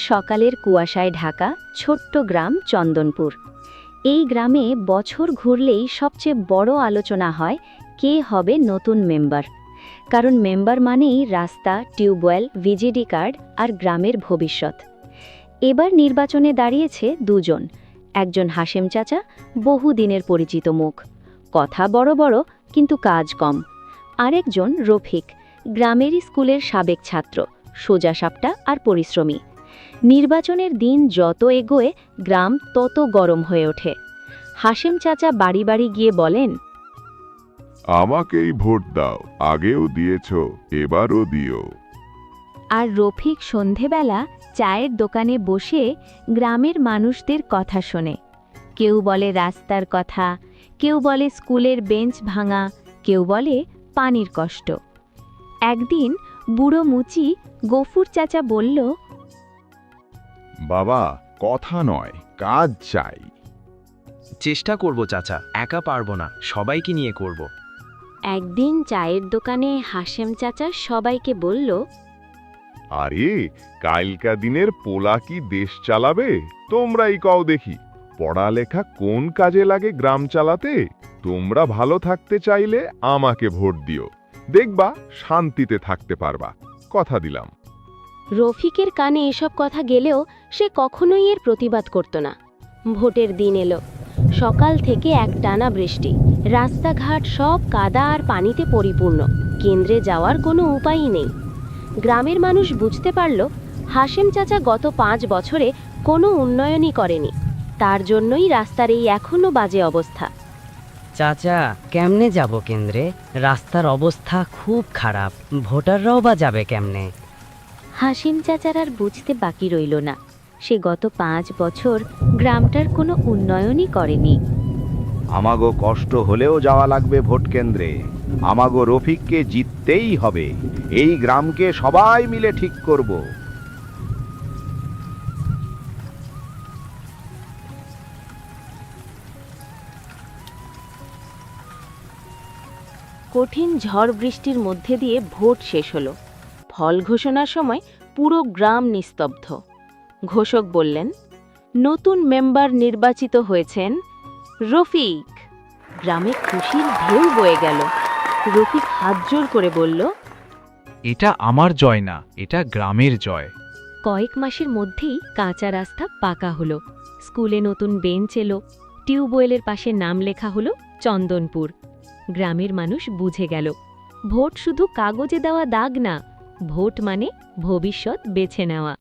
সকালের কুয়াশায় ঢাকা ছোট্ট গ্রাম চন্দনপুর। এই গ্রামে বছর ঘুরলেই সবচেয়ে বড় আলোচনা হয় কে হবে নতুন মেম্বার। কারণ মেম্বার মানেই রাস্তা, টিউবওয়েল, ভিজিডি কার্ড আর গ্রামের ভবিষ্যৎ। এবার নির্বাচনে দাঁড়িয়েছে দুজন, একজন হাশেম চাচা, বহুদিনের পরিচিত মুখ, কথা বড় বড় কিন্তু কাজ কম। আরেকজন রফিক, গ্রামেরই স্কুলের সাবেক ছাত্র, সোজাসাপটা আর পরিশ্রমী। নির্বাচনের দিন যত এগোয় গ্রাম তত গরম হয়ে ওঠে। হাশেম চাচা বাড়ি বাড়ি গিয়ে বলেন, আমাকেই ভোট দাও, আগেও দিয়েছ, এবারও দিও। আর রফিক সন্ধেবেলা চায়ের দোকানে বসে গ্রামের মানুষদের কথা শোনে। কেউ বলে রাস্তার কথা, কেউ বলে স্কুলের বেঞ্চ ভাঙা, কেউ বলে পানির কষ্ট। একদিন বুড়ো মুচি গফুর চাচা বলল, বাবা, কথা নয়, কাজ চাই। চেষ্টা করব চাচা, একা পারবো না, সবাইকে নিয়ে করব। একদিন চায়ের দোকানে হাশেম চাচা সবাইকে বলল, আরে, কালকা দিনের পোলা কি দেশ চালাবে? তোমরাই কও দেখি, পড়ালেখা কোন কাজে লাগে গ্রাম চালাতে? তোমরা ভালো থাকতে চাইলে আমাকে ভোট দিও, দেখবা শান্তিতে থাকতে পারবা, কথা দিলাম। রফিকের কানে এসব কথা গেলেও সে কখনোই এর প্রতিবাদ করত না। ভোটের দিন এলো। সকাল থেকে একটানা বৃষ্টি, রাস্তাঘাট সব কাদা আর পানিতে পরিপূর্ণ। কেন্দ্রে যাওয়ার কোনো উপায়ই নেই। গ্রামের মানুষ বুঝতে পারল হাশেম চাচা গত 5 বছরে কোনো উন্নয়নই করেনি। তার জন্যই রাস্তার এই এখনো বাজে অবস্থা। চাচা, কেমনে যাব কেন্দ্রে? রাস্তার অবস্থা খুব খারাপ, ভোটাররাও বা যাবে কেমনে? হাশেম চাচার আর বুঝতে বাকি রইল না, সে গত 5 বছর গ্রামটার কোনো উন্নয়নই করেনি। আমাগো কষ্ট হলেও যাওয়া লাগবে ভোট কেন্দ্রে। আমাগো রফিককে জিততেই হবে। এই গ্রামকে সবাই মিলে ঠিক করব। কঠিন ঝড় বৃষ্টির মধ্যে দিয়ে ভোট শেষ হলো। ফল ঘোষণার সময় পুরো গ্রাম নিস্তব্ধ। ঘোষক বললেন, নতুন মেম্বার নির্বাচিত হয়েছেন রফিক। গ্রামে খুশির ঢেউ বয়ে গেল। রফিক হাত জোর করে বলল, এটা আমার জয় না, এটা গ্রামের জয়। কয়েক মাসের মধ্যেই কাঁচা রাস্তা পাকা হলো, স্কুলে নতুন বেঞ্চ এলো, টিউবওয়েলের পাশে নাম লেখা হলো চন্দনপুর। গ্রামের মানুষ বুঝে গেল, ভোট শুধু কাগজে দেওয়া দাগ না, ভোট মানে ভবিষ্যৎ বেছে নেওয়া।